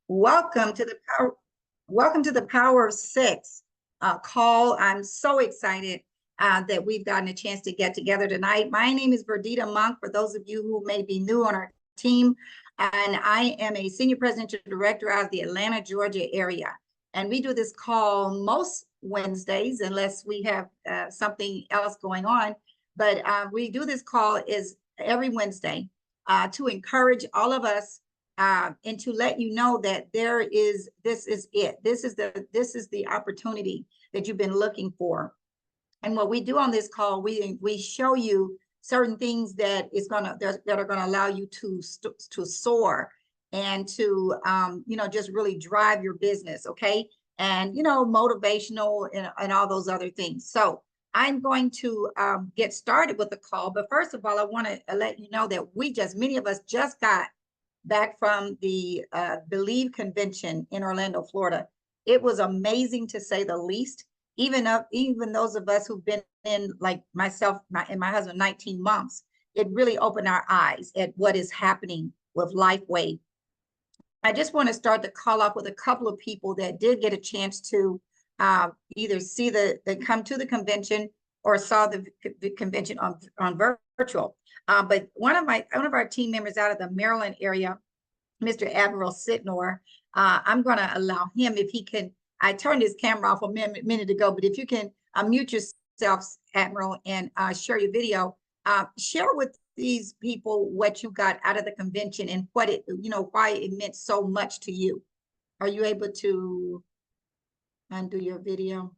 Welcome to the power. Welcome to the Power of Six call. I'm so excited that we've gotten a chance to get together tonight. My name is Verdita Monk. For those of you who may be new on our team, and I am a senior presidential director out of the Atlanta, Georgia area. And we do this call most Wednesdays, unless we have something else going on. But we do this call is every Wednesday to encourage all of us and to let you know that this is it. This is the opportunity that you've been looking for. And what we do on this call, we show you certain things that are gonna allow you to soar and to just really drive your business, okay? And motivational and all those other things. So I'm going to get started with the call, but first of all, I want to let you know that many of us just got back from the Believe convention in Orlando, Florida. It was amazing, to say the least. Even those of us who've been in, like myself and my husband, 19 months, it really opened our eyes at what is happening with LifeWay. I just want to start the call off with a couple of people that did get a chance to either see come to the convention or saw the convention on virtual. But one of our team members out of the Maryland area, Mr. Admiral Sitnor, I'm going to allow him, if he can. I turned his camera off a minute ago, but if you can unmute yourself, Admiral, and share your video, share with these people what you got out of the convention and why it meant so much to you. Are you able to undo your video?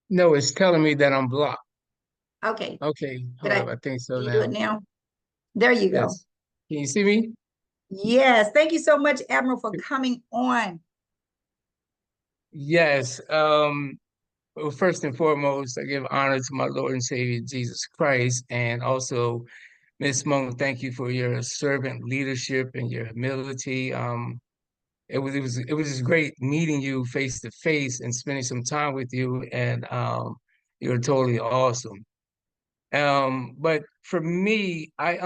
No, it's telling me that I'm blocked. Okay. Okay, hold up. I think so Can you do now. it now? There you go. Yes. Can you see me? Yes. Thank you so much, Admiral, for coming on. Yes. Well, first and foremost, I give honor to my Lord and Savior Jesus Christ, and also Miss Monk. Thank you for your servant leadership and your humility. It was just great meeting you face to face and spending some time with you, and you're totally awesome. But for me, like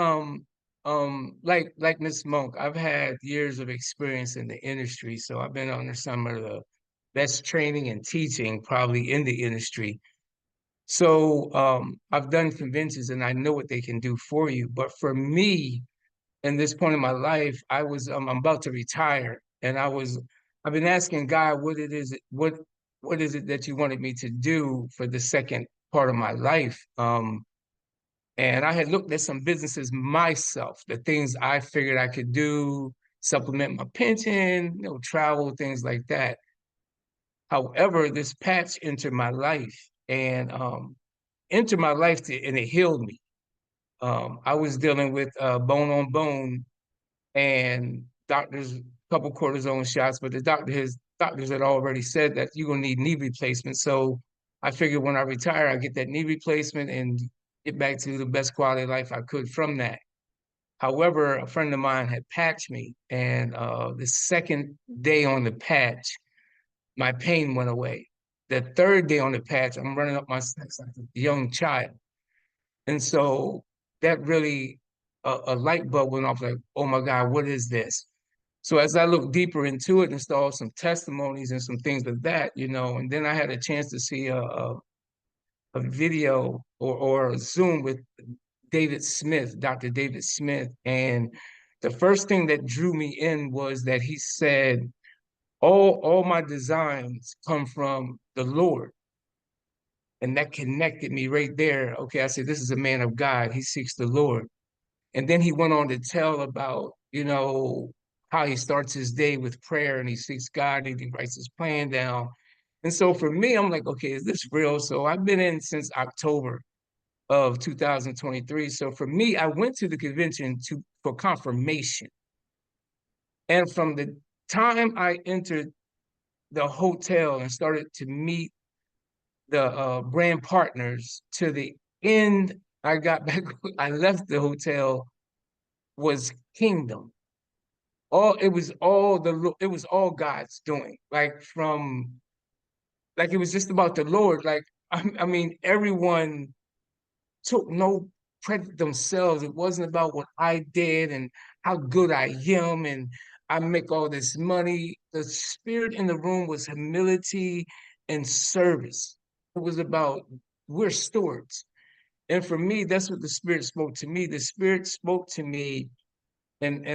Miss Monk, I've had years of experience in the industry, so I've been under some of the best training and teaching probably in the industry. So I've done conventions and I know what they can do for you. But for me, in this point in my life, I'm about to retire, and I've been asking God what is it that you wanted me to do for the second part of my life. And I had looked at some businesses myself, the things I figured I could do, supplement my pension, travel, things like that. However, this patch entered my life and and it healed me. I was dealing with bone on bone and doctors, couple cortisone shots, but doctors had already said that you're gonna need knee replacement. So I figured when I retire, I get that knee replacement and get back to the best quality of life I could from that. However, a friend of mine had patched me, and the second day on the patch, my pain went away. The third day on the patch, I'm running up my steps like a young child. And so that really, a light bulb went off like, oh my God, what is this? So as I looked deeper into it and saw some testimonies and some things like that, and then I had a chance to see a video or a Zoom with David Smith, Dr. David Smith. And the first thing that drew me in was that he said, all my designs come from the Lord. And that connected me right there. Okay, I said, this is a man of God. He seeks the Lord. And then he went on to tell about, how he starts his day with prayer and he seeks God and he writes his plan down. And so for me, I'm like, okay, is this real? So I've been in since October of 2023. So for me, I went to the convention for confirmation. And from the time I entered the hotel and started to meet the brand partners to the end, I got back, I left the hotel, was kingdom. It was all God's doing. Like it was just about the Lord. Like I mean, everyone took no credit themselves. It wasn't about what I did and how good I am. And I make all this money. The spirit in the room was humility and service. It was about we're stewards. And for me, that's what the spirit spoke to me. The spirit spoke to me, and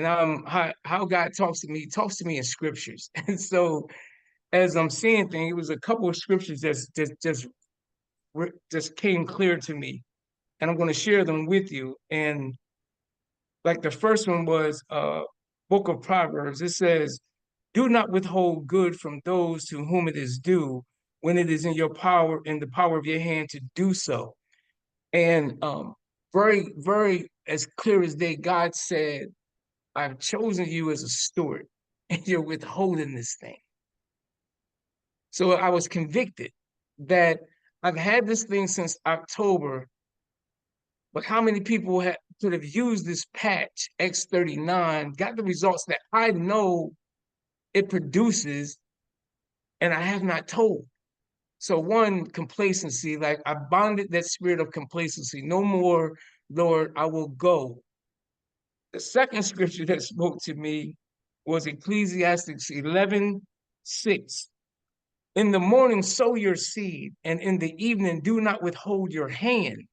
how God talks to me, he talks to me in scriptures. And so as I'm seeing things, it was a couple of scriptures just came clear to me. And I'm going to share them with you. And like the first one was book of Proverbs. It says, do not withhold good from those to whom it is due when it is in your power, in the power of your hand to do so. And very, very as clear as day, God said, I've chosen you as a steward, and you're withholding this thing. So I was convicted that I've had this thing since October, but how many people could have used this patch X39, got the results that I know it produces, and I have not told? So one, complacency, like I bonded that spirit of complacency. No more, Lord, I will go. The second scripture that spoke to me was Ecclesiastes 11:6. In the morning sow your seed, and in the evening do not withhold your hand,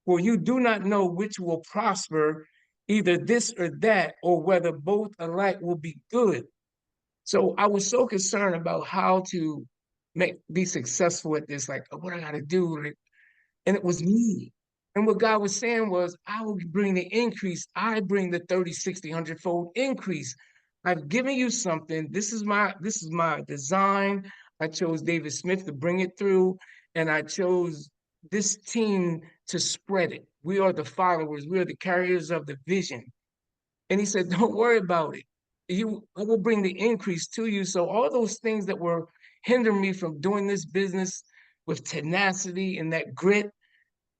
for you do not know which will prosper, either this or that, or whether both alike will be good. So I was so concerned about how to be successful at this, like what I gotta do. Like, and it was me. And what God was saying was, I will bring the increase. I bring the 30, 60, 100-fold increase. I've given you something. This is my design. I chose David Smith to bring it through, and I chose this team to spread it. We are the followers. We are the carriers of the vision. And he said, don't worry about it. I will bring the increase to you. So all those things that were hindering me from doing this business with tenacity and that grit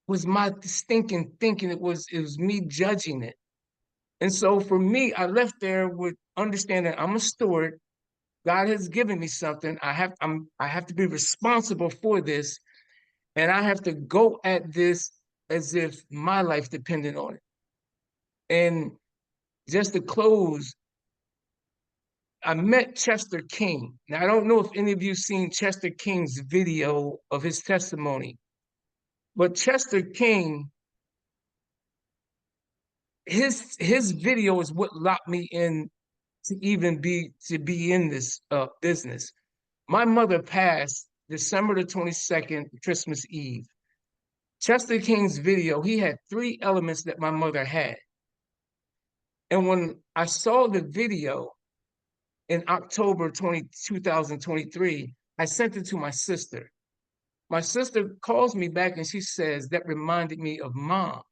was my stinking thinking. It was me judging it. And so for me, I left there with understanding I'm a steward. God has given me something. I have to be responsible for this, and I have to go at this as if my life depended on it. And just to close, I met Chester King. Now, I don't know if any of you seen Chester King's video of his testimony, but Chester King, his video is what locked me in to be in this business. My mother passed December the 22nd, Christmas Eve. Chester King's video, he had three elements that my mother had. And when I saw the video in October 2023, I sent it to my sister. My sister calls me back and she says, that reminded me of mom.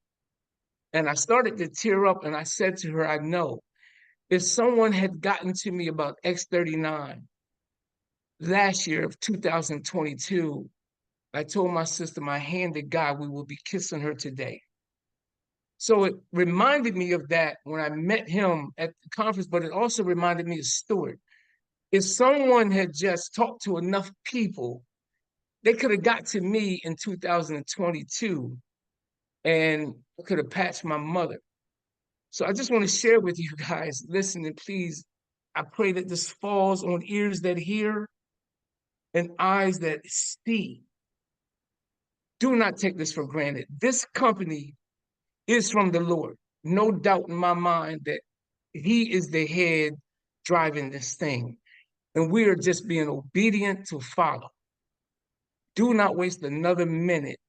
And I started to tear up and I said to her, I know if someone had gotten to me about X39 last year of 2022, I told my sister, my hand to God, we will be kissing her today. So it reminded me of that when I met him at the conference, but it also reminded me of Stuart. If someone had just talked to enough people, they could have got to me in 2022 and could have patched my mother. So I just want to share with you guys, listen, and please, I pray that this falls on ears that hear and eyes that see. Do not take this for granted. This company is from the Lord. No doubt in my mind that he is the head driving this thing. And we are just being obedient to follow. Do not waste another minute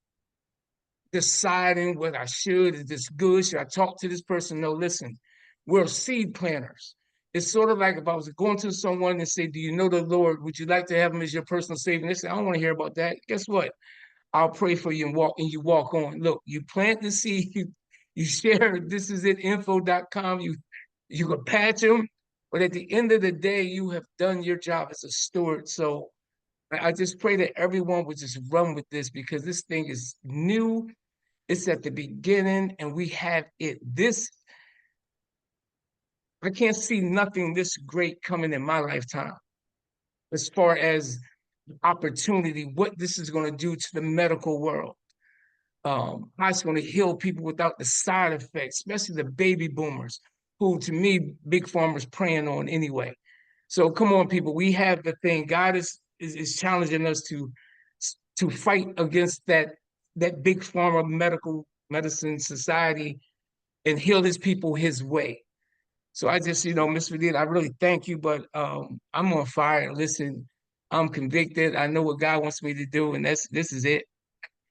deciding whether I should, is this good? Should I talk to this person? No, listen, we're seed planters. It's sort of like if I was going to someone and say, do you know the Lord? Would you like to have him as your personal savior? They say, I don't want to hear about that. Guess what? I'll pray for you and you walk on. Look, you plant the seed, you share this is it info.com, you can patch them, but at the end of the day, you have done your job as a steward. So I just pray that everyone would just run with this because this thing is new. It's at the beginning and we have it. I can't see nothing this great coming in my lifetime as far as opportunity, what this is going to do to the medical world. How it's going to heal people without the side effects, especially the baby boomers. who to me, Big Pharma's preying on anyway. So come on, people, we have the thing. God is challenging us to fight against that Big Pharma medical medicine society and heal his people his way. So I just, Miss Vidita, I really thank you, but I'm on fire. Listen, I'm convicted. I know what God wants me to do, and this is it.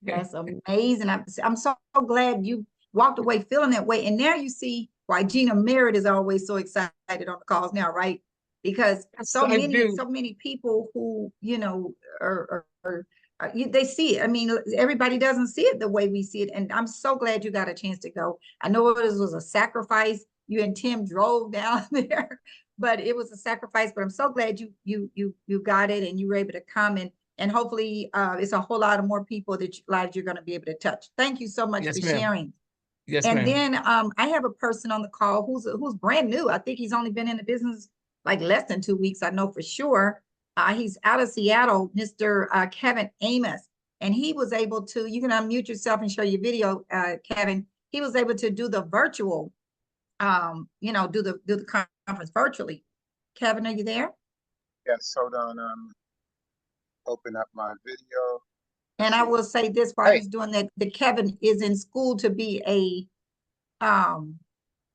That's amazing. I'm so glad you walked away feeling that way. And now you see why Gina Merritt is always so excited on the calls now, right? Because Yes, I do. so many people who, they see it. I mean, everybody doesn't see it the way we see it. And I'm so glad you got a chance to go. I know it was a sacrifice. You and Tim drove down there, but it was a sacrifice. But I'm so glad you got it and you were able to come, and hopefully it's a whole lot of more people that lives you're going to be able to touch. Thank you so much for Yes, ma'am. sharing. Yes, And ma'am. then I have a person on the call who's brand new. I think he's only been in the business like less than 2 weeks. I know for sure. He's out of Seattle, Mr. Kevin Amos, and he was able to. You can unmute yourself and show your video, Kevin. He was able to do the virtual, do the conference virtually. Kevin, are you there? Yes, hold on. Open up my video. And I will say this while Hey, he's doing that, the Kevin is in school to be a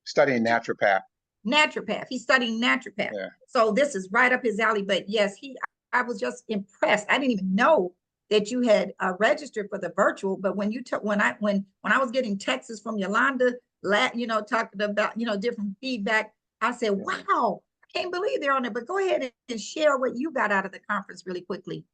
studying naturopath. naturopath. He's studying naturopath. Yeah. So this is right up his alley. But yes, I was just impressed. I didn't even know that you had registered for the virtual. But when you took when I was getting texts from Yolanda, talking about different feedback, I said, wow, I can't believe they're on it. But go ahead and share what you got out of the conference really quickly.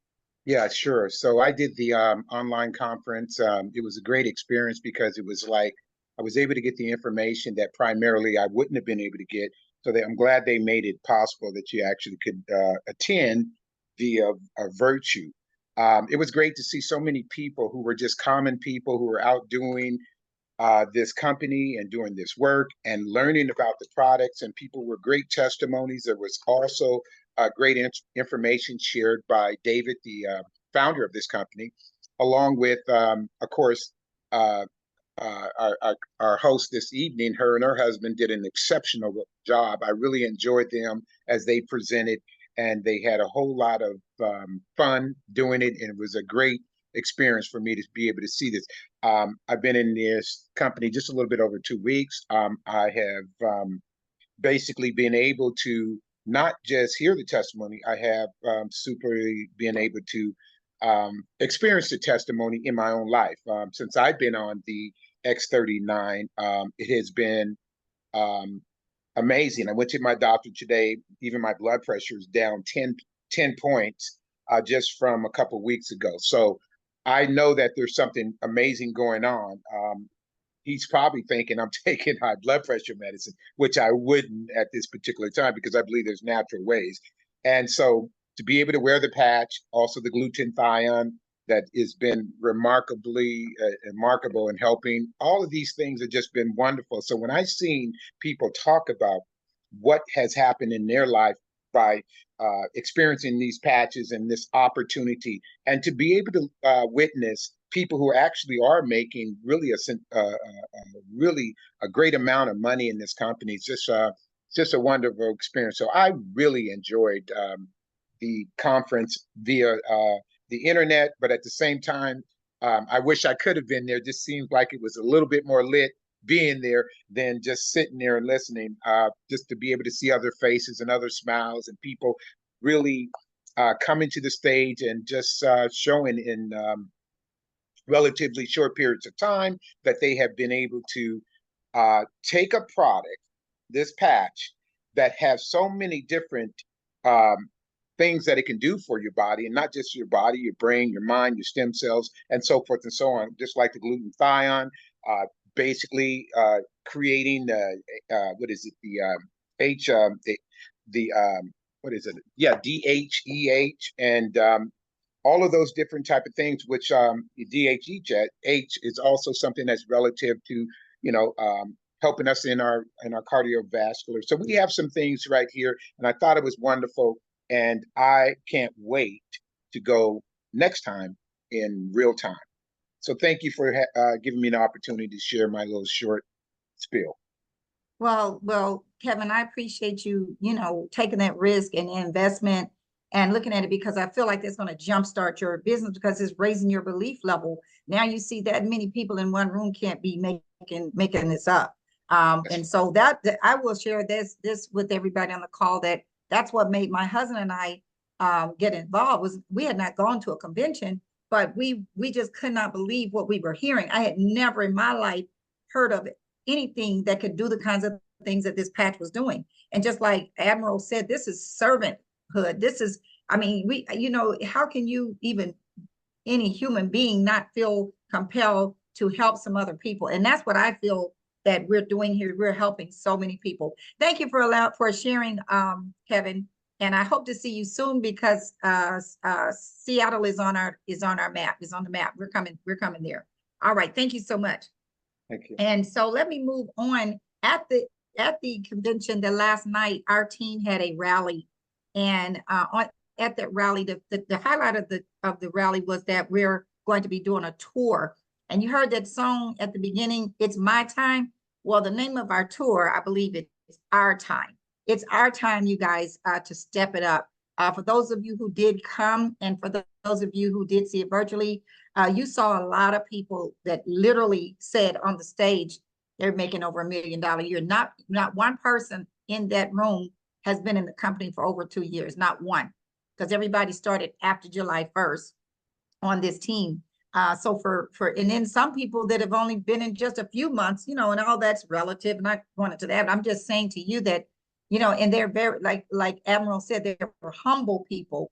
Yeah, sure. So I did the online conference. It was a great experience because it was like I was able to get the information that primarily I wouldn't have been able to get. So I'm glad they made it possible that you actually could attend via virtue. It was great to see so many people who were just common people who were out doing this company and doing this work and learning about the products, and people were great testimonies. There was also great information shared by David, the founder of this company, along with, of course, uh, our host this evening. Her and her husband did an exceptional job. I really enjoyed them as they presented, and they had a whole lot of fun doing it, and it was a great experience for me to be able to see this. I've been in this company just a little bit over 2 weeks. I have basically been able to not just hear the testimony, I have super been able to experience the testimony in my own life. Since I've been on the X39, it has been um, amazing. I went to my doctor today. Even my blood pressure is down 10 points just from a couple of weeks ago. So I know that there's something amazing going on. He's probably thinking I'm taking high blood pressure medicine, which I wouldn't at this particular time because I believe there's natural ways. And so to be able to wear the patch, also the glutathione that has been remarkably remarkable in helping, all of these things have just been wonderful. So when I've seen people talk about what has happened in their life by experiencing these patches and this opportunity, and to be able to witness people who actually are making really really a great amount of money in this company. It's just a wonderful experience. So I really enjoyed the conference via the internet, but at the same time, I wish I could have been there. Just seems like it was a little bit more lit being there than just sitting there and listening. Just to be able to see other faces and other smiles and people really coming to the stage and just showing in relatively short periods of time that they have been able to take a product, this patch, that has so many different um, things that it can do for your body, and not just your body, your brain, your mind, your stem cells, and so forth and so on. Just like the glutathione, basically creating what is it? The H, the what is it? Yeah, DHEH, and all of those different type of things, which DHEH is also something that's relative to, helping us in our cardiovascular. So we have some things right here, and I thought it was wonderful, and I can't wait to go next time in real time. So thank you for giving me an opportunity to share my little short spiel. Well, Kevin, I appreciate you, taking that risk and investment and looking at it, because I feel like it's going to jumpstart your business because it's raising your belief level. Now you see that many people in one room can't be making this up. And so that I will share this with everybody on the call, that's what made my husband and I get involved. Was we had not gone to a convention, but we just could not believe what we were hearing. I had never in my life heard of anything that could do the kinds of things that this patch was doing. And just like Admiral said, this is servanthood. This is, I mean, how can you even, any human being, not feel compelled to help some other people? And that's what I feel that we're doing here. We're helping so many people. Thank you for sharing, Kevin. And I hope to see you soon, because Seattle is on our map, is on the map. We're coming there. All right. Thank you so much. Thank you. And so let me move on. At the convention, the last night, our team had a rally, and at that rally, the highlight of the rally was that we're going to be doing a tour. And you heard that song at the beginning, "It's My Time." Well, the name of our tour, I believe it's Our Time. It's our time, you guys, to step it up. For those of you who did come, and for those of you who did see it virtually, you saw a lot of people that literally said on the stage they're making over $1 million a year. Not one person in that room has been in the company for over 2 years, not one, because everybody started after July 1st on this team. So and then some people that have only been in just a few months, and all that's relative, and I going into that. I'm just saying to you that, and they're very, like Admiral said, they're humble people,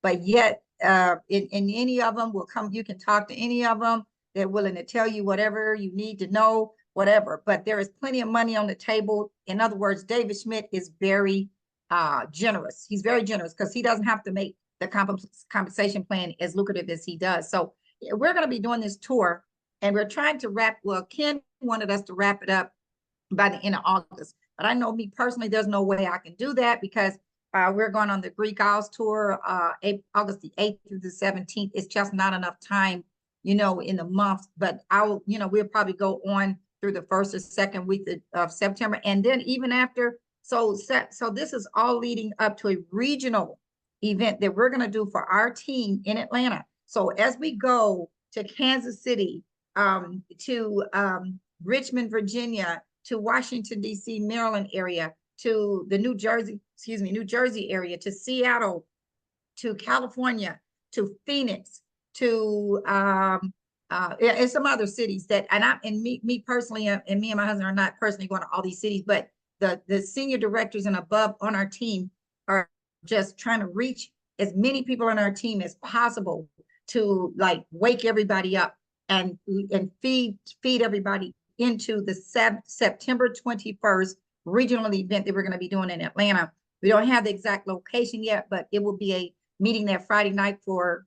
but yet in any of them will come, you can talk to any of them. They're willing to tell you whatever you need to know, whatever. But there is plenty of money on the table. In other words, David Schmidt is very generous. He's very generous because he doesn't have to make the compensation plan as lucrative as he does. So we're going to be doing this tour, and we're trying to Ken wanted us to wrap it up by the end of August. But I know, me personally, there's no way I can do that, because we're going on the Greek Isles tour, August the 8th through the 17th. It's just not enough time, in the month. But we'll probably go on through the first or second week of September. And then even after, so this is all leading up to a regional event that we're going to do for our team in Atlanta. So as we go to Kansas City, to Richmond, Virginia, to Washington, D.C., Maryland area, to the New Jersey area, to Seattle, to California, to Phoenix, to and some other cities me personally, and me and my husband are not personally going to all these cities, but the senior directors and above on our team are just trying to reach as many people on our team as possible to wake everybody up and feed everybody into the September 21st regional event that we're going to be doing in Atlanta. We don't have the exact location yet, but it will be a meeting that Friday night for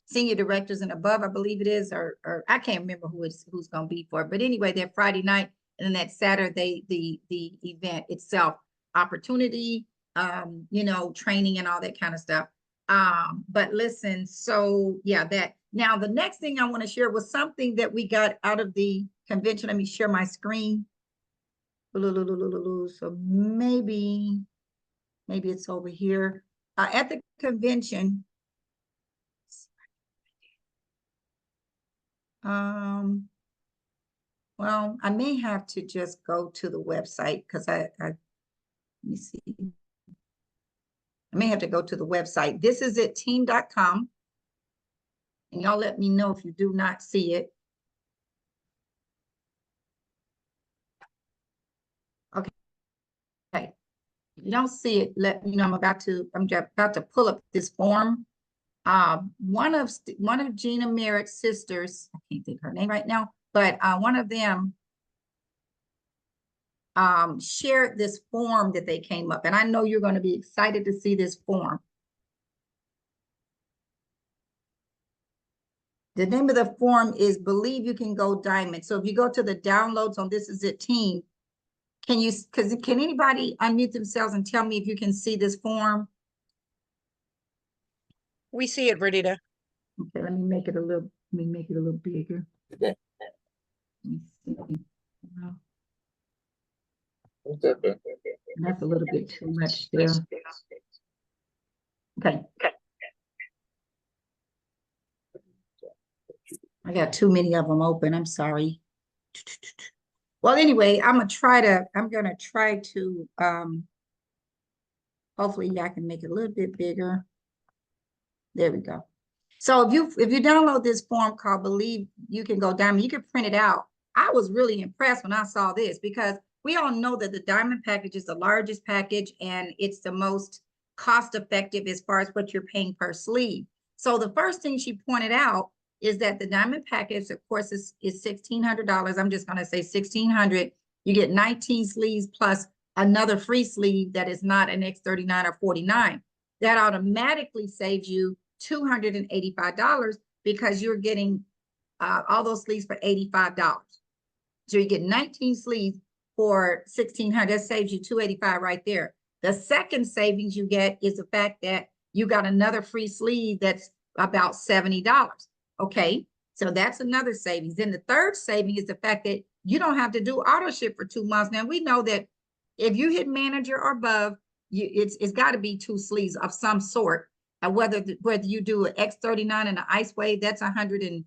senior directors and above, I believe it is, or I can't remember who's going to be for. But anyway, that Friday night, and then that Saturday, the event itself, opportunity, training and all that kind of stuff. But listen, so yeah, that now the next thing I want to share was something that we got out of the convention. Let me share my screen. So maybe it's over here. At the convention, well, I may have to just go to the website, because let me see. I may have to go to the website. This is it, team.com. And y'all let me know if you do not see it. Okay. If you don't see it, let me know. I'm about to pull up this form. One of Gina Merritt's sisters, I can't think of her name right now, but one of them shared this form that they came up, and I know you're going to be excited to see this form. The name of the form is Believe You Can Go Diamond. So if you go to the downloads on This Is It Team, can anybody unmute themselves and tell me if you can see this form? We see it, Verdita. Okay, let me make it a little bigger. Let me see. That's a little bit too much there. Okay. I got too many of them open. I'm sorry. Well, anyway, I'm gonna try to hopefully I can make it a little bit bigger. There we go. So if you download this form called Believe You Can Go Diamond, you can print it out. I was really impressed when I saw this because we all know that the diamond package is the largest package and it's the most cost effective as far as what you're paying per sleeve. So the first thing she pointed out is that the diamond package, of course, is $1,600. I'm just going to say $1,600. You get 19 sleeves plus another free sleeve that is not an X39 or 49. That automatically saves you $285 because you're getting all those sleeves for $85. So you get 19 sleeves for $1,600. That saves you $285 right there. The second savings you get is the fact that you got another free sleeve that's about $70. Okay, so that's another savings. Then the third saving is the fact that you don't have to do auto ship for 2 months. Now we know that if you hit manager or above, it's got to be 2 sleeves of some sort. Whether you do an X39 and an Ice Wave, that's 100 and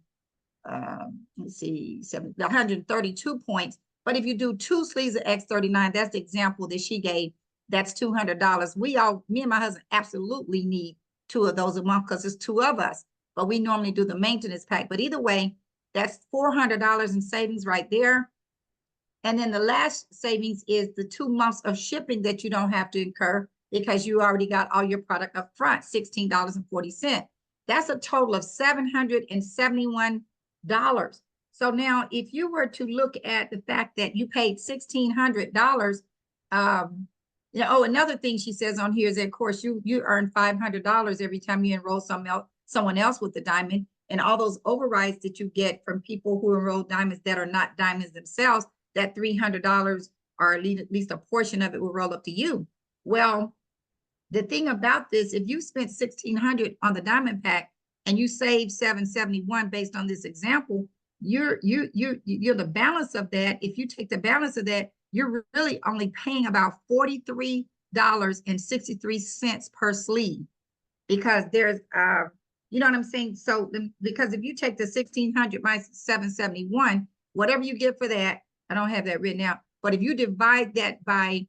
let's see, 132 points. But if you do 2 sleeves of X39, that's the example that she gave. That's $200. Me and my husband absolutely need 2 of those a month because it's 2 of us. But we normally do the maintenance pack. But either way, that's $400 in savings right there. And then the last savings is the 2 months of shipping that you don't have to incur because you already got all your product up front, $16.40. That's a total of $771. So now if you were to look at the fact that you paid $1,600, another thing she says on here is that, of course, you earn $500 every time you enroll someone else with the diamond, and all those overrides that you get from people who enroll diamonds that are not diamonds themselves, that $300 or at least a portion of it will roll up to you. Well, the thing about this, if you spent $1,600 on the diamond pack and you save $771 based on this example, you're the balance of that. If you take the balance of that, you're really only paying about $43.63 per sleeve, because there's you know what I'm saying? So because if you take the 1,600 minus 771, whatever you get for that, I don't have that written out, but if you divide that by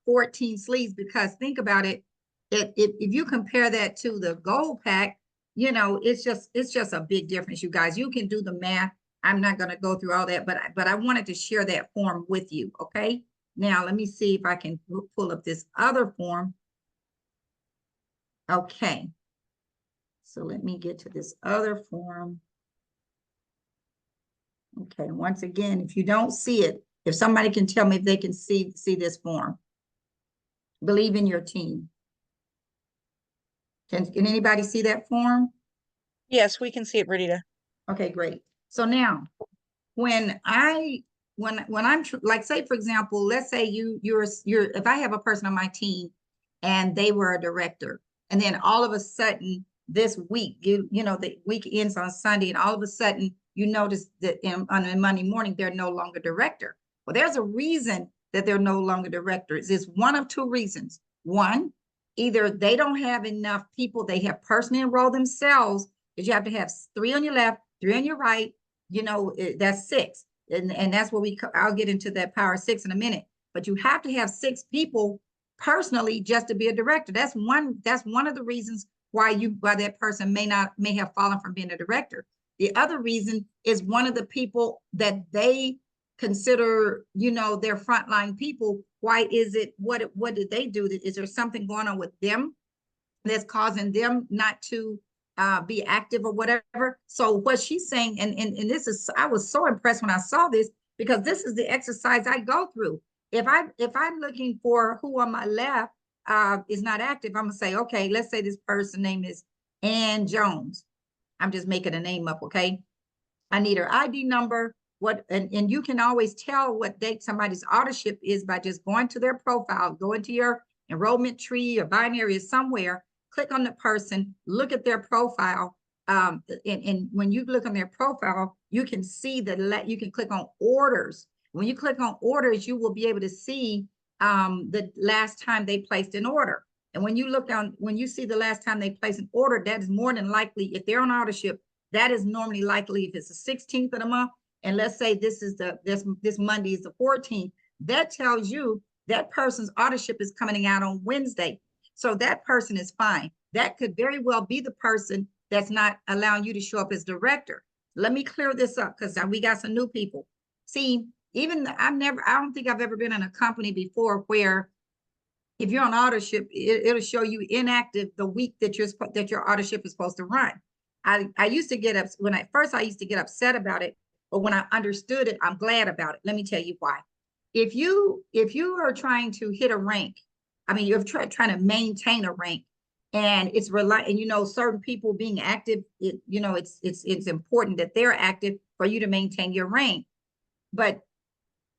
14 sleeves, because think about it, if you compare that to the gold pack, it's just a big difference, you guys. You can do the math. I'm not going to go through all that, but I wanted to share that form with you. Okay, now let me see if I can pull up this other form. Okay, so let me get to this other form. Okay, once again, if you don't see it, if somebody can tell me if they can see this form. Believe in your team. Can anybody see that form? Yes, we can see it, Verdita. Okay, great. So now, when I'm like, say for example, let's say you're if I have a person on my team and they were a director, and then all of a sudden this week, the week ends on Sunday, and all of a sudden you notice that on Monday morning they're no longer director. Well, there's a reason that they're no longer directors. It's one of 2 reasons. One, either they don't have enough people, they have personally enrolled themselves, because you have to have 3 on your left, 3 on your right, that's 6. And that's what I'll get into that power of 6 in a minute. But you have to have 6 people personally just to be a director. That's one of the reasons why that person may have fallen from being a director. The other reason is one of the people that they consider, their frontline people. Why is it? What did they do? Is there something going on with them that's causing them not to be active or whatever? So what she's saying, and this is, I was so impressed when I saw this, because this is the exercise I go through. If I'm looking for who on my left is not active, I'm gonna say, okay, let's say this person name is Ann Jones. I'm just making a name up, okay? I need her ID number. And you can always tell what date somebody's authorship is by just going to their profile, go into your enrollment tree or binary somewhere, click on the person, look at their profile. And when you look on their profile, you can see that you can click on orders. When you click on orders, you will be able to see the last time they placed an order. And when you look down, when you see the last time they place an order, that is more than likely, if they're on auto ship, that is normally likely if it's the 16th of the month. And let's say this is this Monday is the 14th, that tells you that person's auto ship is coming out on Wednesday. So that person is fine. That could very well be the person that's not allowing you to show up as director. Let me clear this up because we got some new people. See, I don't think I've ever been in a company before where if you're on auto ship, it'll show you inactive the week that your auto ship is supposed to run. I used to get up I used to get upset about it, but when I understood it, I'm glad about it. Let me tell you why. If you are trying to hit a rank, I mean, you're trying to maintain a rank, and and certain people being active, it's important that they're active for you to maintain your rank. But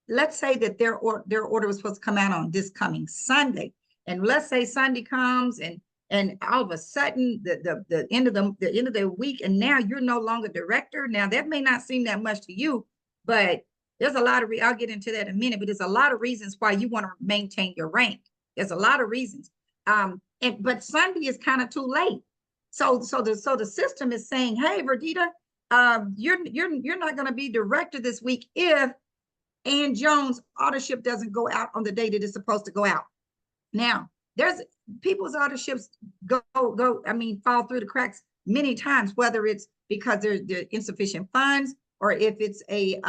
let's say that their order was supposed to come out on this coming Sunday, and let's say Sunday comes and all of a sudden the end of the week, and now you're no longer director. Now that may not seem that much to you, but there's a lot of I'll get into that in a minute, but there's a lot of reasons why you want to maintain your rank. There's a lot of reasons. But Sunday is kind of too late. So the system is saying, hey, Verdita, you're not going to be director this week if Ann Jones auto ship doesn't go out on the day that it's supposed to go out. Now, there's people's auto ships fall through the cracks many times, whether it's because there's insufficient funds or if it's the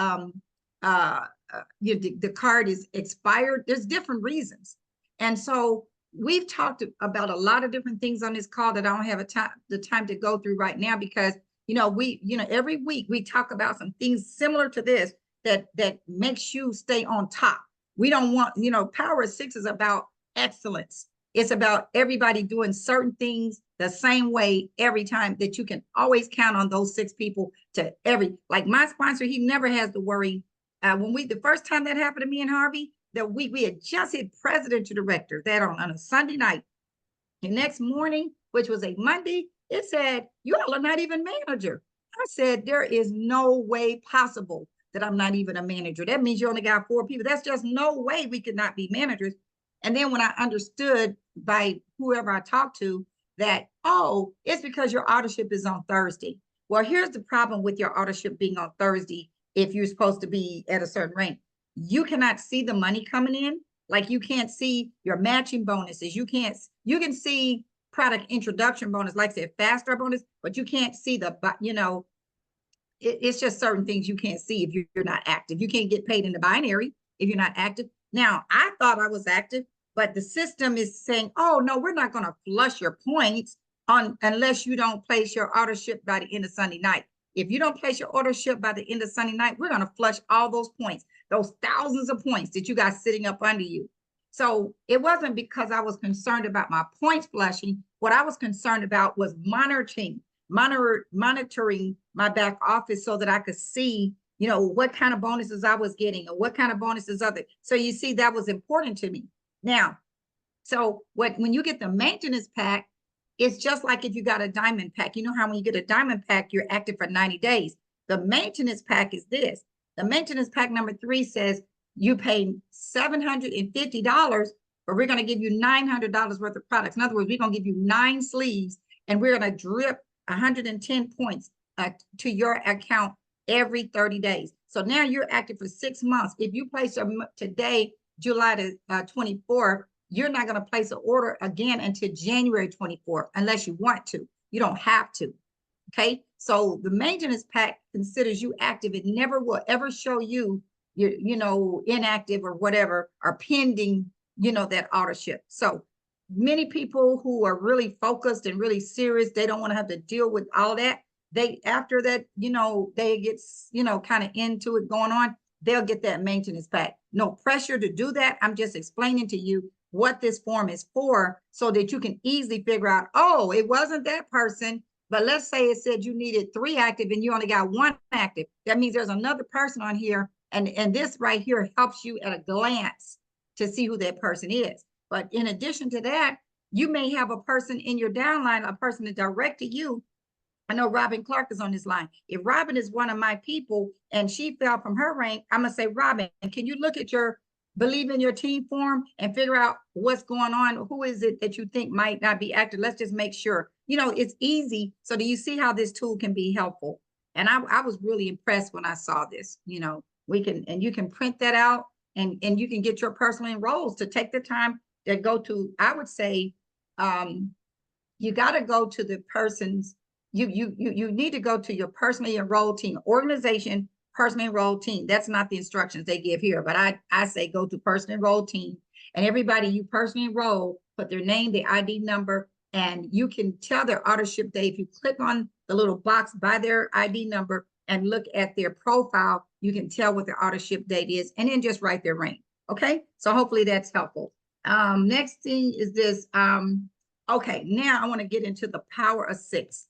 card is expired. There's different reasons. And so we've talked about a lot of different things on this call that I don't have the time to go through right now because, every week we talk about some things similar to this that makes you stay on top. We don't want, Power 6 is about excellence. It's about everybody doing certain things the same way every time, that you can always count on those 6 people like my sponsor, he never has to worry. The first time that happened to me and Harvey, we had just hit president to director that on a Sunday night. The next morning, which was a Monday, it said, you all are not even manager. I said, there is no way possible that I'm not even a manager. That means you only got 4 people. That's just no way we could not be managers. And then when I understood by whoever I talked to that, oh, it's because your auto ship is on Thursday. Well, here's the problem with your auto ship being on Thursday if you're supposed to be at a certain rank. You cannot see the money coming in. Like you can't see your matching bonuses. You can see product introduction bonus, like say fast start bonus, but you can't see it's just certain things you can't see if you're not active. You can't get paid in the binary if you're not active. Now, I thought I was active, but the system is saying, oh, no, we're not going to flush your points unless you don't place your auto ship by the end of Sunday night. If you don't place your auto ship by the end of Sunday night, we're going to flush all those points, those thousands of points that you got sitting up under you. So it wasn't because I was concerned about my points flushing. What I was concerned about was monitoring my back office so that I could see, what kind of bonuses I was getting or what kind of bonuses other. So you see, that was important to me. Now, so when you get the maintenance pack, it's just like if you got a diamond pack. You know how when you get a diamond pack, you're active for 90 days. The maintenance pack is this. The maintenance pack number 3 says you pay $750, but we're going to give you $900 worth of products. In other words, we're going to give you 9 sleeves and we're going to drip 110 points to your account every 30 days. So now you're active for 6 months. If you place today, July the 24th, you're not going to place an order again until January 24th, unless you want to. You don't have to. Okay. So the maintenance pack considers you active. It never will ever show you, inactive or whatever, or pending, that auto ship. So many people who are really focused and really serious, they don't want to have to deal with all that. After that, they get, kind of into it going on, they'll get that maintenance pack. No pressure to do that. I'm just explaining to you what this form is for so that you can easily figure out, oh, it wasn't that person, but let's say it said you needed 3 active and you only got 1 active. That means there's another person on here, and this right here helps you at a glance to see who that person is. But in addition to that, you may have a person in your downline, a person that directed you, I know Robin Clark is on this line. If Robin is one of my people and she fell from her rank, I'm gonna say, Robin, can you look at your believe in your team form and figure out what's going on? Who is it that you think might not be active? Let's just make sure. You know, it's easy. So do you see how this tool can be helpful? And I was really impressed when I saw this. You know, we can, and you can print that out, and you can get your personal enrolls to take the time to go to, I would say, you got to go to the person's, you need to go to your personally enrolled team, organization, personally enrolled team. That's not the instructions they give here, but I say go to personally enrolled team, and everybody you personally enroll, put their name, their ID number, and you can tell their auto ship date. If you click on the little box by their ID number and look at their profile, you can tell what their auto ship date is, and then just write their rank. Okay, so hopefully that's helpful. Next thing is this. Okay, now I want to get into the power of six.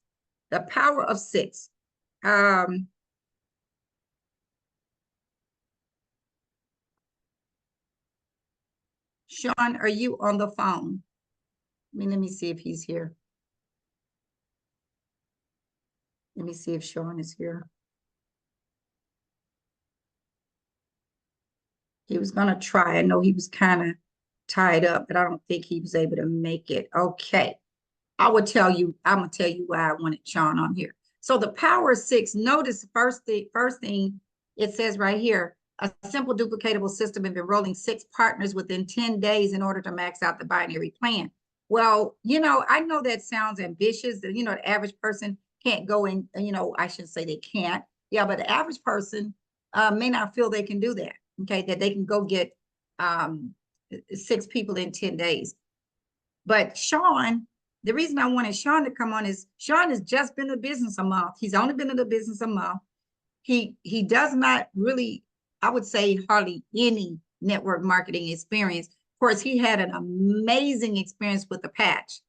The power of six. Sean, are you on the phone? Let me see if he's here. Let me see if Sean is here. He was gonna try. I know he was kind of tied up, but I don't think he was able to make it. Okay. I'm gonna tell you why I wanted Sean on here. So the power of six, notice the first thing it says right here, a simple duplicatable system of enrolling 6 partners within 10 days in order to max out the binary plan. Well, you know, I know that sounds ambitious. You know, the average person can't go in, you know, I shouldn't say they can't. Yeah, but the average person may not feel they can do that. Okay, that they can go get 6 people in 10 days. But Sean, the reason I wanted Sean to come on is Sean has just been in the business a month. He's only been in the business a month. He does not really, I would say, hardly any network marketing experience. Of course, he had an amazing experience with the patch.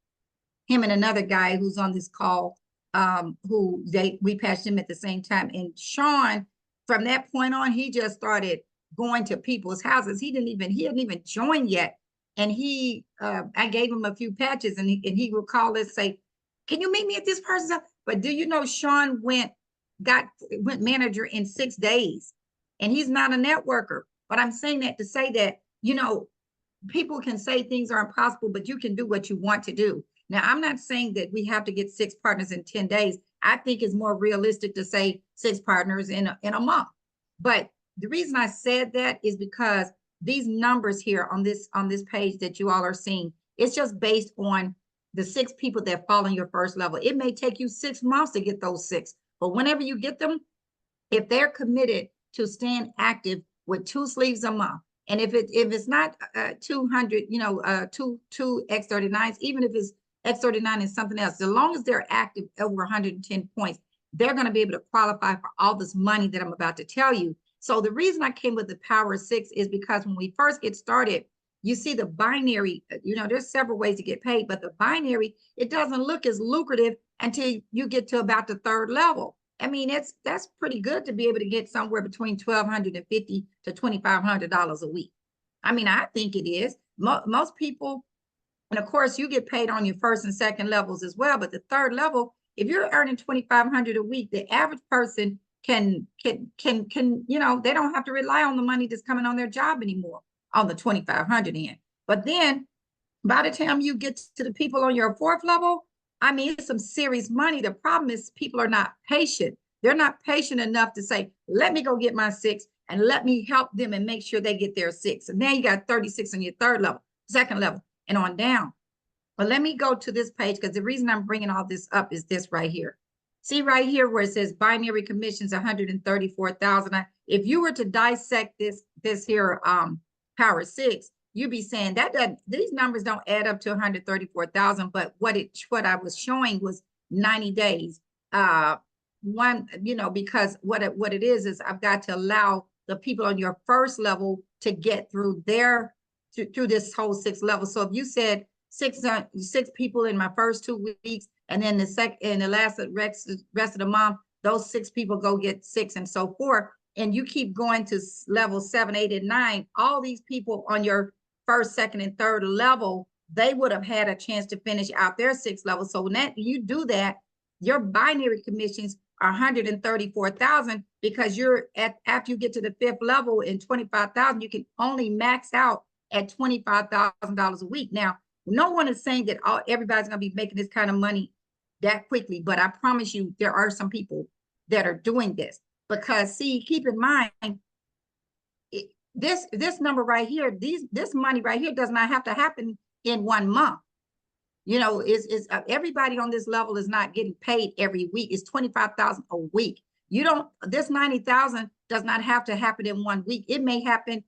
Him and another guy who's on this call, we patched him at the same time. And Sean, from that point on, he just started going to people's houses. He hadn't even joined yet. And I gave him a few patches, and he would call us, say, can you meet me at this person's house? But do you know Sean went manager in 6 days, and he's not a networker. But I'm saying that to say that, you know, people can say things are impossible, but you can do what you want to do. Now, I'm not saying that we have to get 6 partners in 10 days. I think it's more realistic to say 6 partners in a month. But the reason I said that is because these numbers here on this page that you all are seeing, it's just based on the 6 people that fall in your first level. It may take you 6 months to get those 6, but whenever you get them, if they're committed to staying active with 2 sleeves a month, and if it's not 200, you know, two X39s, even if it's X39 is something else, as long as they're active over 110 points, they're going to be able to qualify for all this money that I'm about to tell you. So the reason I came with the power of 6 is because when we first get started, you see the binary, you know, there's several ways to get paid, but the binary, it doesn't look as lucrative until you get to about the 3rd level. I mean, that's pretty good to be able to get somewhere between $1,250 to $2,500 a week. I mean, I think it is. Most people, and of course, you get paid on your 1st and 2nd levels as well, but the 3rd level, if you're earning $2,500 a week, the average person can, you know, they don't have to rely on the money that's coming on their job anymore on the 2,500 end. But then by the time you get to the people on your 4th level, I mean, it's some serious money. The problem is people are not patient. They're not patient enough to say, let me go get my 6 and let me help them and make sure they get their 6. And now you got 36 on your 3rd level, 2nd level, and on down. But let me go to this page, because the reason I'm bringing all this up is this right here. See right here where it says binary commissions 134,000. If you were to dissect this here power 6, you'd be saying these numbers don't add up to 134,000, but what I was showing was 90 days. One, you know, because what it is I've got to allow the people on your 1st level to get through through this whole 6 level. So if you said 6 people in my first 2 weeks, and then the rest of the month, those 6 people go get 6, and so forth. And you keep going to level 7, 8, and 9. All these people on your 1st, 2nd, and 3rd level, they would have had a chance to finish out their 6th level. So when you do that, Your binary commissions are 134,000 because you're after you get to the 5th level in 25,000, you can only max out at $25,000 a week. Now, no one is saying that everybody's going to be making this kind of money that quickly, but I promise you there are some people that are doing this because, see, keep in mind, this number right here, this money right here does not have to happen in 1 month. You know, everybody on this level is not getting paid every week. It's 25,000 a week. This 90,000 does not have to happen in 1 week. It may happen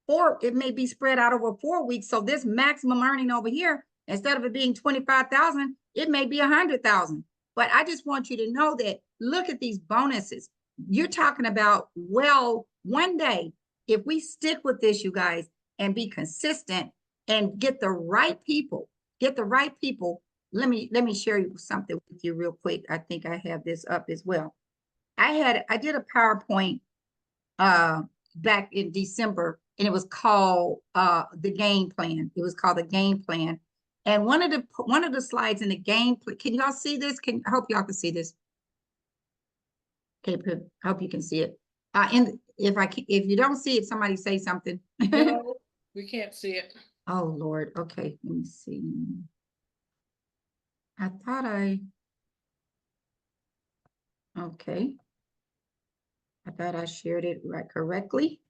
it may be spread out over 4 weeks. So this maximum earning over here, instead of it being 25,000, it may be 100,000. But I just want you to know that, look at these bonuses. You're talking about, well, one day, if we stick with this, you guys, and be consistent and get the right people, let me share something with you real quick. I think I have this up as well. I did a PowerPoint back in December, and it was called the game plan. It was called the game plan. And one of the slides in the game, can y'all see this? I hope y'all can see this. Okay, I hope you can see it. And if you don't see it, somebody say something. No, we can't see it. Oh Lord. Okay, let me see. I thought I shared it correctly.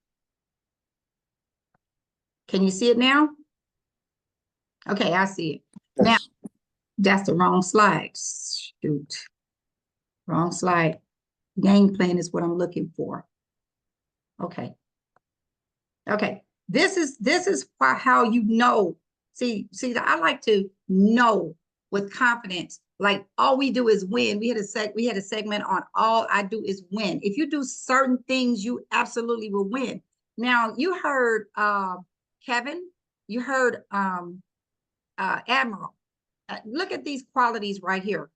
Can you see it now? Okay, I see it. Yes. Now, that's the wrong slide. Shoot. Wrong slide. Game plan is what I'm looking for. Okay. Okay. This is how you know. See, I like to know with confidence. Like, all we do is win. We had a segment on all I do is win. If you do certain things, you absolutely will win. Now, you heard Kevin, you heard Admiral. Look at these qualities right here.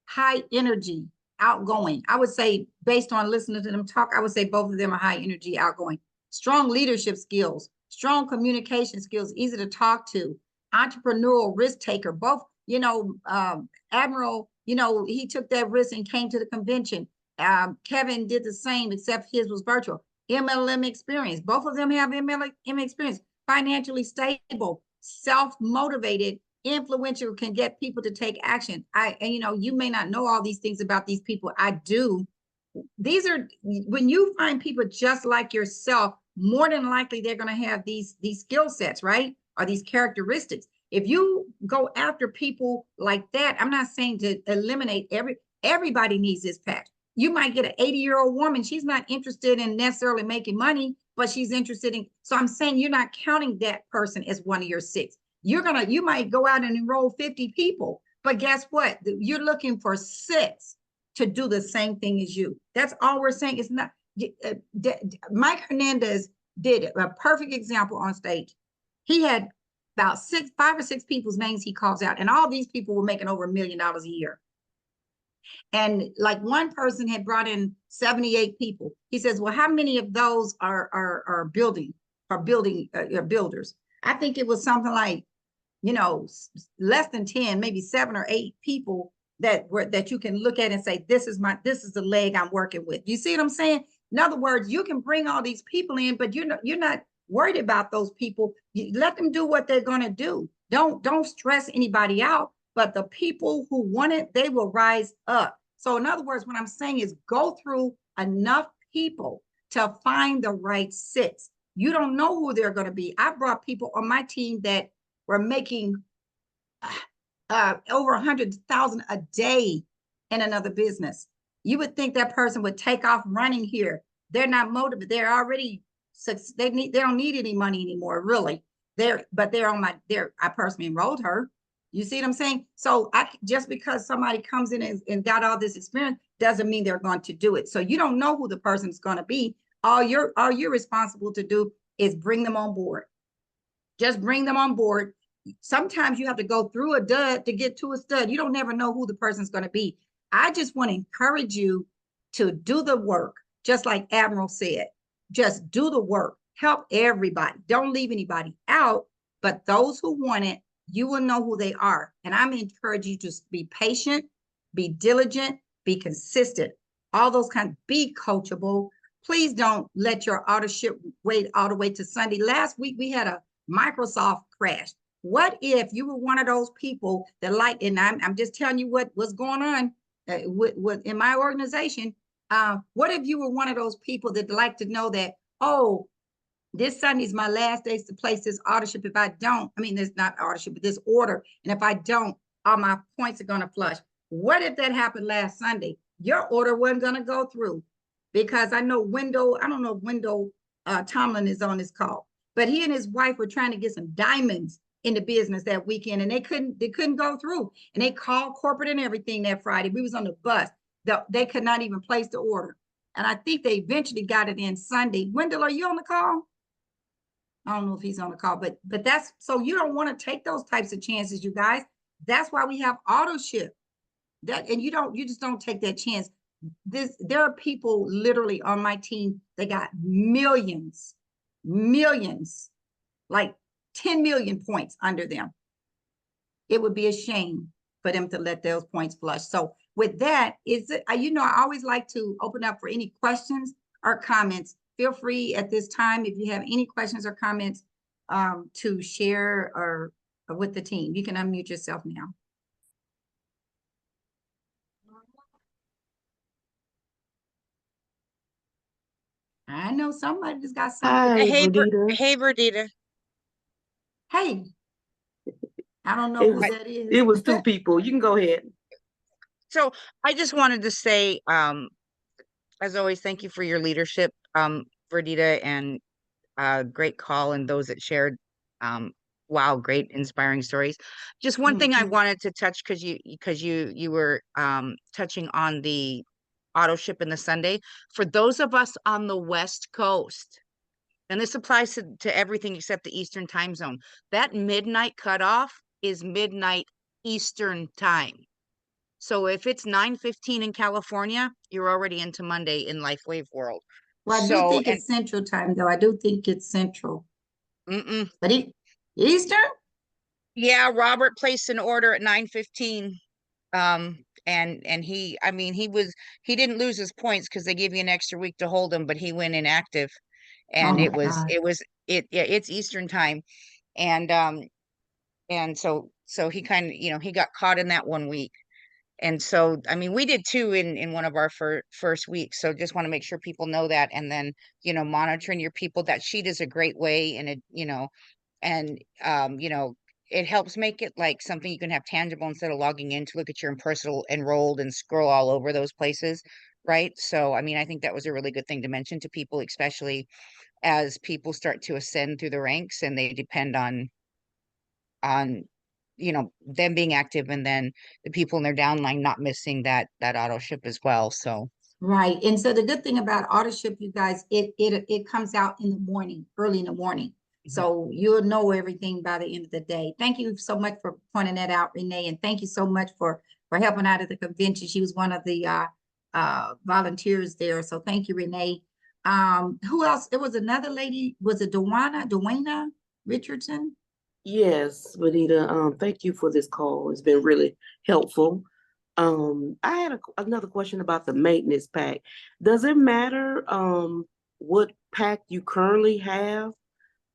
High energy, outgoing. I would say, based on listening to them talk, I would say both of them are high energy, outgoing. Strong leadership skills, strong communication skills, easy to talk to, entrepreneurial risk taker. Both, Admiral, he took that risk and came to the convention. Kevin did the same, except his was virtual. MLM experience. Both of them have MLM experience. Financially stable, self-motivated, influential, can get people to take action. You may not know all these things about these people. I do. These are, when you find people just like yourself, more than likely they're going to have these skill sets, right? Or these characteristics. If you go after people like that, I'm not saying to eliminate everybody needs this patch. You might get an 80-year-old woman. She's not interested in necessarily making money, but she's interested in, so I'm saying you're not counting that person as one of your 6. You might go out and enroll 50 people, but guess what? You're looking for 6 to do the same thing as you. That's all we're saying. It's not, Mike Hernandez did a perfect example on stage. He had about 5 or 6 people's names he calls out, and all these people were making over $1 million a year. And like one person had brought in 78 people. He says, well, how many of those are builders? I think it was something like, less than 10, maybe 7 or 8 people that you can look at and say, this is the leg I'm working with. You see what I'm saying? In other words, you can bring all these people in, but you're not worried about those people. You let them do what they're going to do. Don't stress anybody out, but the people who want it, they will rise up. So in other words, what I'm saying is go through enough people to find the right 6. You don't know who they're going to be. I brought people on my team that were making over 100,000 a day in another business. You would think that person would take off running here. They're not motivated. They're already, they don't need any money anymore, really. I personally enrolled her. You see what I'm saying? So just because somebody comes in and got all this experience doesn't mean they're going to do it. So you don't know who the person's going to be. All you're responsible to do is bring them on board. Just bring them on board. Sometimes you have to go through a dud to get to a stud. You don't never know who the person's going to be. I just want to encourage you to do the work, just like Admiral said. Just do the work. Help everybody. Don't leave anybody out, but those who want it, you will know who they are. And I'm encouraging you to be patient, be diligent, be consistent, all those kinds, be coachable. Please don't let your auto ship wait all the way to Sunday. Last week, we had a Microsoft crash. What if you were one of those people that and I'm just telling you what's going on in my organization. What if you were one of those people that like to know that, oh, this Sunday is my last day to place this auto ship. If I don't, there's not auto ship, but this order. And if I don't, all my points are going to flush. What if that happened last Sunday? Your order wasn't going to go through because I don't know if Wendell Tomlin is on this call, but he and his wife were trying to get some diamonds in the business that weekend, and they couldn't go through. And they called corporate and everything that Friday. We was on the bus. They could not even place the order. And I think they eventually got it in Sunday. Wendell, are you on the call? I don't know if he's on the call, but that's, so you don't want to take those types of chances, you guys. That's why we have auto ship. And you just don't take that chance. There are people literally on my team that got millions, like 10 million points under them. It would be a shame for them to let those points flush. So with that, I always like to open up for any questions or comments. Feel free at this time, if you have any questions or comments, to share or with the team. You can unmute yourself now. I know somebody just got something. Hi, Hey, Verdita. hey, Verdita. Hey, I don't know It who was that is. it was two people. You can go ahead. So I just wanted to say, as always, thank you for your leadership, Verdita, and great call, and those that shared, wow, great inspiring stories. Just one thing I wanted to touch, because you were touching on the auto ship in the Sunday. For those of us on the West Coast, and this applies to everything except the Eastern time zone, that midnight cutoff is midnight Eastern time. So if it's 9:15 in California, you're already into Monday in LifeWave world. Well, I do think it's Central time, though. I do think it's Central. But Eastern? Yeah, Robert placed an order at 9:15. And he didn't lose his points because they give you an extra week to hold him, but he went inactive. And Oh my God. it's Eastern time. And so he kind of, he got caught in that 1 week. And so, we did too in one of our first weeks. So just want to make sure people know that. And then, monitoring your people, that sheet is a great way. And it helps make it like something you can have tangible instead of logging in to look at your impersonal enrolled and scroll all over those places. Right. So, I think that was a really good thing to mention to people, especially as people start to ascend through the ranks and they depend on them being active, and then the people in their downline not missing that auto ship as well. So Right. And so the good thing about auto ship, you guys, it comes out in the morning, early in the morning. So you'll know everything by the end of the day. Thank you so much for pointing that out, Renee. And thank you so much for helping out at the convention. She was one of the volunteers there. So thank you, Renee. Who else? There was another lady, was it Dwayna Richardson? Yes, Verdita. Thank you for this call. It's been really helpful. I had another question about the maintenance pack. Does it matter what pack you currently have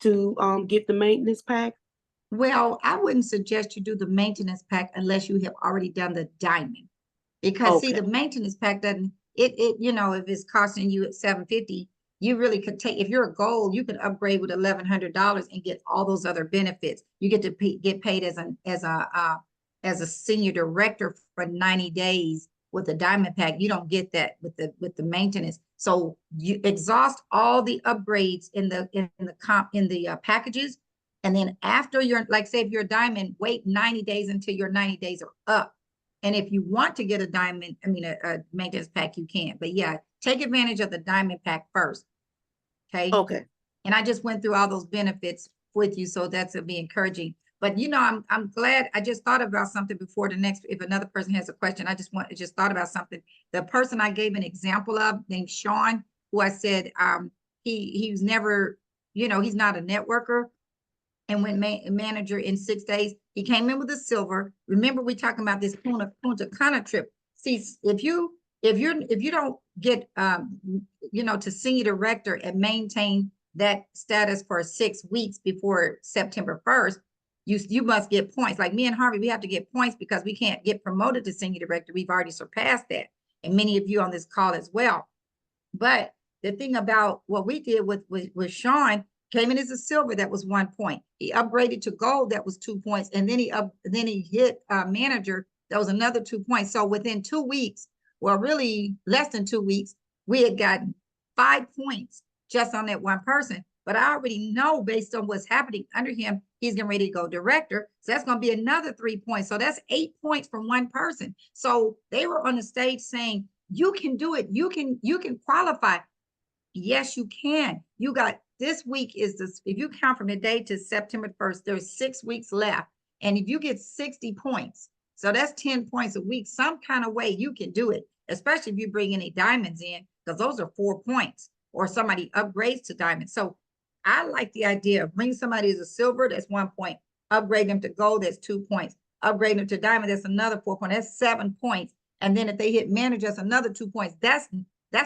to get the maintenance pack? Well, I wouldn't suggest you do the maintenance pack unless you have already done the diamond. Because see, Okay. the maintenance pack doesn't, if it's costing you at $750, you really could take, if you're a gold, you could upgrade with $1,100 and get all those other benefits. You get to get paid as a senior director for 90 days with the diamond pack. You don't get that with the maintenance. So you exhaust all the upgrades in the packages. And then after say if you're a diamond, wait 90 days until your 90 days are up. And if you want to get a diamond, a maintenance pack, you can. But yeah, take advantage of the diamond pack first. Okay. And I just went through all those benefits with you, so that's be encouraging. But I'm glad. I just thought about something before the next. If another person has a question, I just thought about something. The person I gave an example of, named Sean, who I said he was never, he's not a networker, and went manager in 6 days. He came in with a silver. Remember, we talking about this Punta Cana trip. see, if you don't get, to senior director and maintain that status for 6 weeks before September 1st, you must get points. Like me and Harvey, we have to get points because we can't get promoted to senior director. We've already surpassed that. And many of you on this call as well. But the thing about what we did with Sean, came in as a silver, that was 1 point. He upgraded to gold, that was 2 points. And then he hit manager, that was another 2 points. So within 2 weeks, well, really less than 2 weeks, we had gotten 5 points just on that one person. But I already know based on what's happening under him, he's getting ready to go director. So that's going to be another 3 points. So that's 8 points from one person. So they were on the stage saying, you can do it. You can qualify. Yes, you can. You got, this week is this, if you count from today to September 1st, there's 6 weeks left. And if you get 60 points, so that's 10 points a week, some kind of way you can do it, especially if you bring any diamonds in, because those are 4 points, or somebody upgrades to diamonds. So I like the idea of bring somebody as a silver, that's 1 point, upgrade them to gold, that's 2 points, upgrade them to diamond, that's another 4 points, that's 7 points. And then if they hit manager, that's another 2 points. That's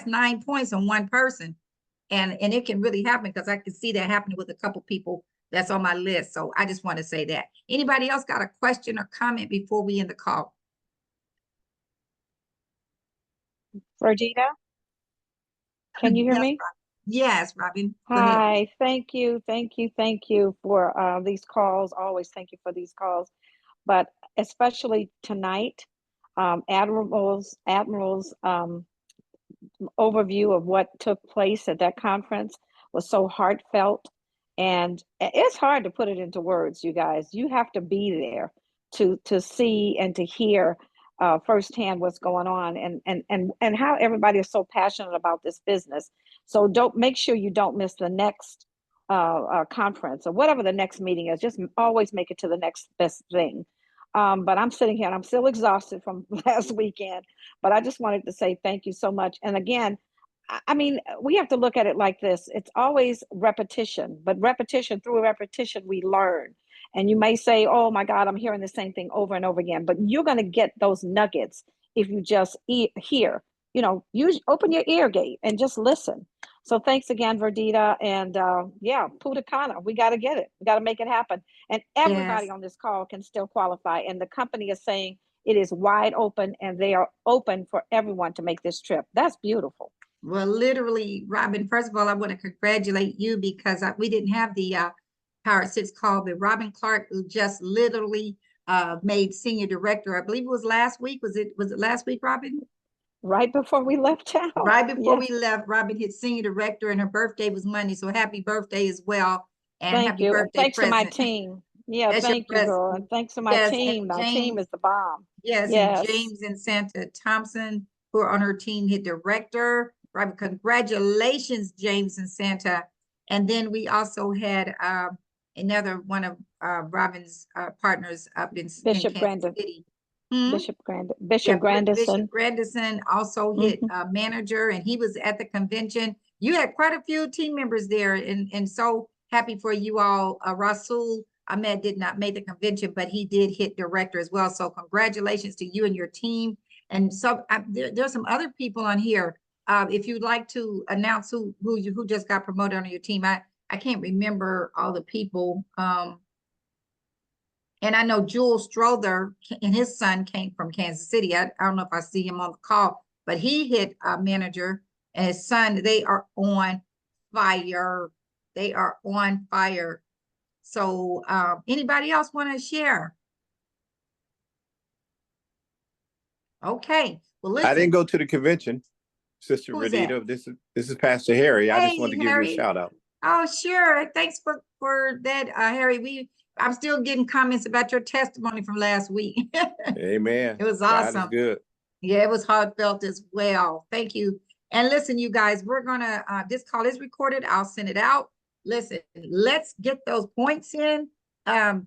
9 points on one person. And it can really happen, because I can see that happening with a couple people that's on my list. So I just want to say that. Anybody else got a question or comment before we end the call? Verdita, can you hear Yes, me? Robin. Yes, Robin. Go ahead. Hi, thank you for these calls. Always thank you for these calls, but especially tonight, Admiral's overview of what took place at that conference was so heartfelt, and it's hard to put it into words. You guys, you have to be there to see and to hear firsthand what's going on, and how everybody is so passionate about this business. So make sure you don't miss the next conference or whatever the next meeting is. Just always make it to the next best thing. But I'm sitting here and I'm still exhausted from last weekend, but I just wanted to say thank you so much. And again, I mean, we have to look at it like this. It's always repetition, but through repetition, we learn. And you may say, oh my God, I'm hearing the same thing over and over again, but you're going to get those nuggets if you just hear, open your ear gate and just listen. So thanks again, Verdita. And yeah, Punta Cana, we got to get it. We got to make it happen. And everybody on this call can still qualify. And the company is saying it is wide open, and they are open for everyone to make this trip. That's beautiful. Well, literally, Robin, first of all, I want to congratulate you, because we didn't have the Power 6 call, but Robin Clark, who just literally made senior director, I believe it was last week. Was it last week, Robin? Right before we left town. Right before we left, Robin hit senior director, and her birthday was Monday. So happy birthday as well. And thank happy you. birthday, And thanks present. to my team. Yeah, That's thank you, girl. And thanks to my team. My team is the bomb. Yes, and James and Santa Thompson, who are on her team, hit director. Right, congratulations, James and Santa. And then we also had another one of Robin's partners up in Bishop Kansas City. Bishop Grandison. Bishop Grandison also hit manager, and he was at the convention. You had quite a few team members there, and so happy for you all. Rasul Ahmed did not make the convention, but he did hit director as well. So congratulations to you and your team. And so there's some other people on here. If you'd like to announce who just got promoted on your team, I can't remember all the people. And I know Jules Strother and his son came from Kansas City. I don't know if I see him on the call, but he hit manager, and his son, they are on fire. They are on fire. So anybody else want to share? Okay. Well, listen. I didn't go to the convention, Sister Who's Verdita. that? This is Pastor Harry. I just Hey, wanted to give Harry. you a shout out. Oh, sure. Thanks for that, Harry. I'm still getting comments about your testimony from last week. Amen. It was God awesome. is good. Yeah, it was heartfelt as well. Thank you. And listen, you guys, we're gonna this call is recorded. I'll send it out. Listen, let's get those points in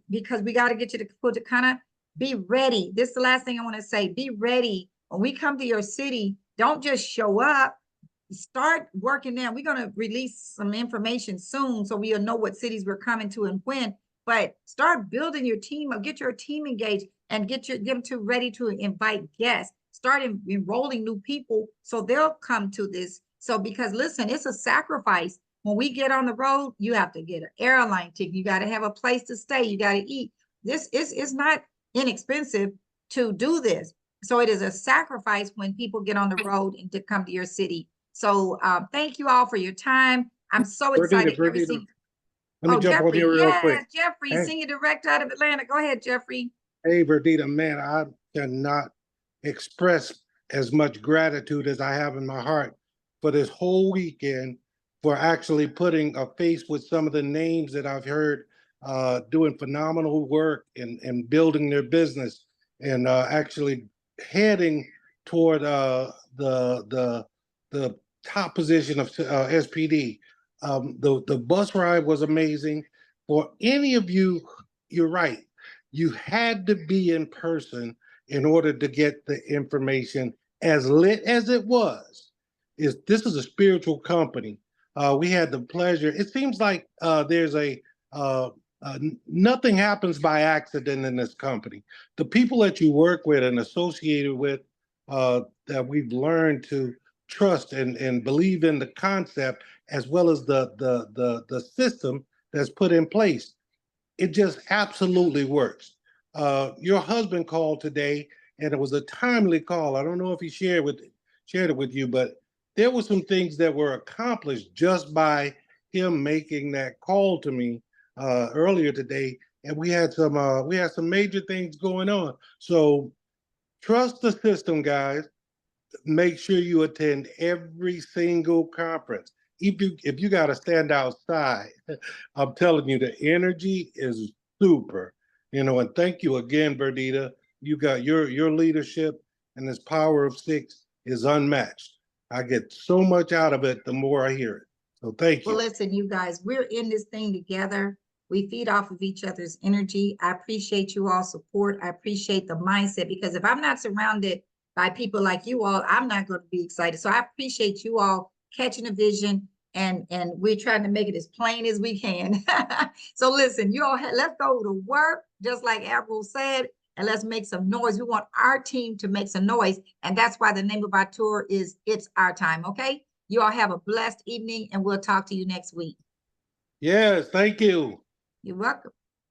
because we got to get you to Punta Cana. Be ready. This is the last thing I want to say. Be ready when we come to your city. Don't just show up. Start working now. We're going to release some information soon so we'll know what cities we're coming to and when. But start building your team or get your team engaged and get them ready to invite guests. start enrolling new people so they'll come to this. So because listen, it's a sacrifice. When we get on the road, you have to get an airline ticket. You got to have a place to stay. You got to eat. This is not inexpensive to do this. So it is a sacrifice when people get on the road and to come to your city. So thank you all for your time. I'm so excited. Let me jump on Jeffrey, here real quick. yes, Jeffrey, Hey. senior director out of Atlanta. Go ahead, Jeffrey. Hey, Verdita, man, I cannot express as much gratitude as I have in my heart for this whole weekend, for actually putting a face with some of the names that I've heard doing phenomenal work and building their business, and actually heading toward the top position of SPD. The bus ride was amazing. For any of you, you're right. You had to be in person in order to get the information. As lit as it was, this is a spiritual company. We had the pleasure. It seems like there's nothing happens by accident in this company. The people that you work with and associated with, that we've learned to trust and believe in the concept, as well as the system that's put in place. It just absolutely works. Your husband called today, and it was a timely call. I don't know if he shared it with you, but there were some things that were accomplished just by him making that call to me earlier today, and we had some major things going on. So trust the system, guys. Make sure you attend every single conference. If you got to stand outside, I'm telling you, the energy is super. And thank you again, Verdita. You got your leadership, and this power of six is unmatched. I get so much out of it the more I hear it. So thank you. Well, listen, you guys, we're in this thing together. We feed off of each other's energy. I appreciate you all support. I appreciate the mindset, because if I'm not surrounded by people like you all, I'm not going to be excited. So I appreciate you all catching a vision, and we're trying to make it as plain as we can. So listen, you all, let's go to work, just like Admiral said, and let's make some noise. We want our team to make some noise. And that's why the name of our tour is It's Our Time. Okay. You all have a blessed evening, and we'll talk to you next week. Yes, thank you. You're welcome.